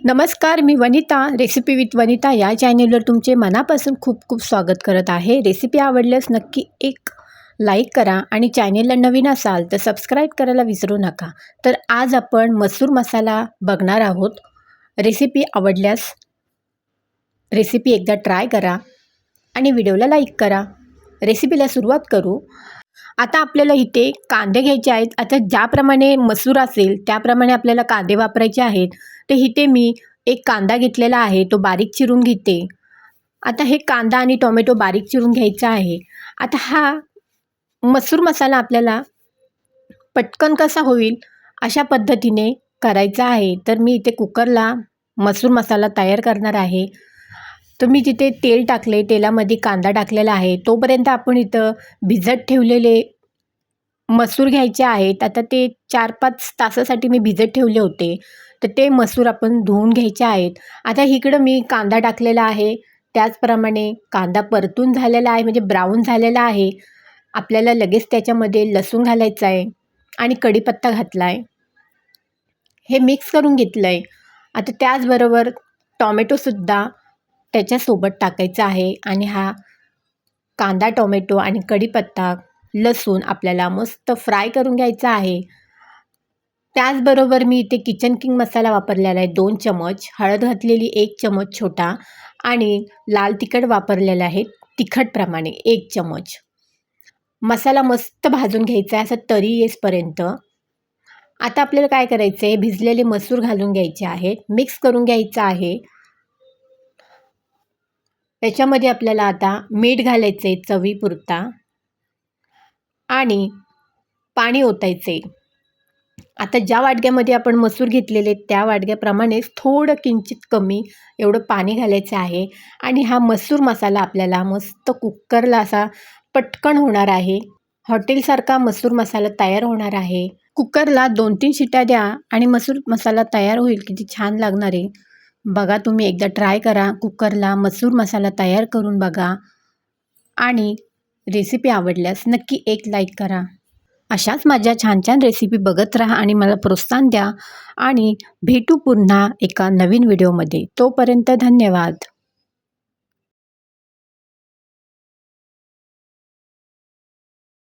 नमस्कार, मी Vanita recipe with Vanita या चॅनेलवर तुमचे मनापासून खूप खूप स्वागत करत आहे. रेसिपी आवडल्यास नक्की एक लाईक करा आणि चॅनेलला नवीन असाल तर सबस्क्राईब करायला विसरू नका. तर आज आपण मसूर मसाला बघणार आहोत. रेसिपी आवडल्यास रेसिपी एकदा ट्राय करा आणि व्हिडिओला लाईक करा. रेसिपीला सुरुवात करू. आता आपल्याला इथे कांदे घ्यायचे आहेत. आता ज्याप्रमाणे मसूर असेल त्याप्रमाणे आपल्याला कांदे वापरायचे आहेत. तर इथे मी एक कांदा घेतलेला आहे, तो बारीक चिरून घेते. आता हे कांदा आणि टोमॅटो बारीक चिरून घ्यायचा आहे. आता हा मसूर मसाला आपल्याला पटकन कसा होईल अशा पद्धतीने करायचा आहे. तर मी इथे कुकरला मसूर मसाला तयार करणार आहे. तर मी तिथे तेल टाकले, तेलामध्ये कांदा टाकलेला आहे. तोपर्यंत आपण इथं भिजत ठेवलेले मसूर घ्यायचे आहेत. आता ते 4-5 तासासाठी मी भिजत ठेवले होते. तर ते मसूर आपण धुवून घ्यायचे आहेत. आता इकडं मी कांदा टाकलेला आहे. त्याचप्रमाणे कांदा परतून झालेला आहे, म्हणजे ब्राऊन झालेला आहे. आपल्याला लगेच त्याच्यामध्ये लसूण घालायचं आहे आणि कढीपत्ता घातला आहे. हे मिक्स करून घेतलं आहे. आता त्याचबरोबर टॉमॅटोसुद्धा त्याच्यासोबत टाकायचा आहे आणि हा कांदा, टोमॅटो आणि कढीपत्ता, लसूण आपल्याला मस्त फ्राय करून घ्यायचा आहे. त्याचबरोबर मी इथे किचन किंग मसाला वापरलेला आहे 2 चमच, हळद घातलेली 1 चमच छोटा आणि लाल तिखट वापरलेलं आहे तिखटप्रमाणे 1 चमच. मसाला मस्त भाजून घ्यायचा आहे असं तरी येईपर्यंत. आता आपल्याला काय करायचं आहे, भिजलेले मसूर घालून घ्यायचे आहेत, मिक्स करून घ्यायचं आहे. त्याच्यामध्ये आपल्याला आता मीठ घालायचं आहे चवीपुरता आणि पाणी ओतायचे. आता ज्या वाटग्यामध्ये आपण मसूर घेतलेले त्या वाटग्याप्रमाणेच थोडं किंचित कमी एवढं पाणी घालायचं आहे आणि हा मसूर मसाला आपल्याला मस्त कुकरला असा पटकन होणार आहे. हॉटेलसारखा मसूर मसाला तयार होणार आहे. कुकरला 2-3 शिट्या द्या आणि मसूर मसाला तयार होईल. किती छान लागणार आहे. बघा, तुम्ही एकदा ट्राय करा. कुकरला मसूर मसाला तयार करून बघा आणि रेसिपी आवडल्यास नक्की एक लाईक करा. अशाच माझ्या छान छान रेसिपी बघत राहा आणि मला प्रोत्साहन द्या आणि भेटू पुन्हा एका नवीन व्हिडिओमध्ये. तोपर्यंत धन्यवाद.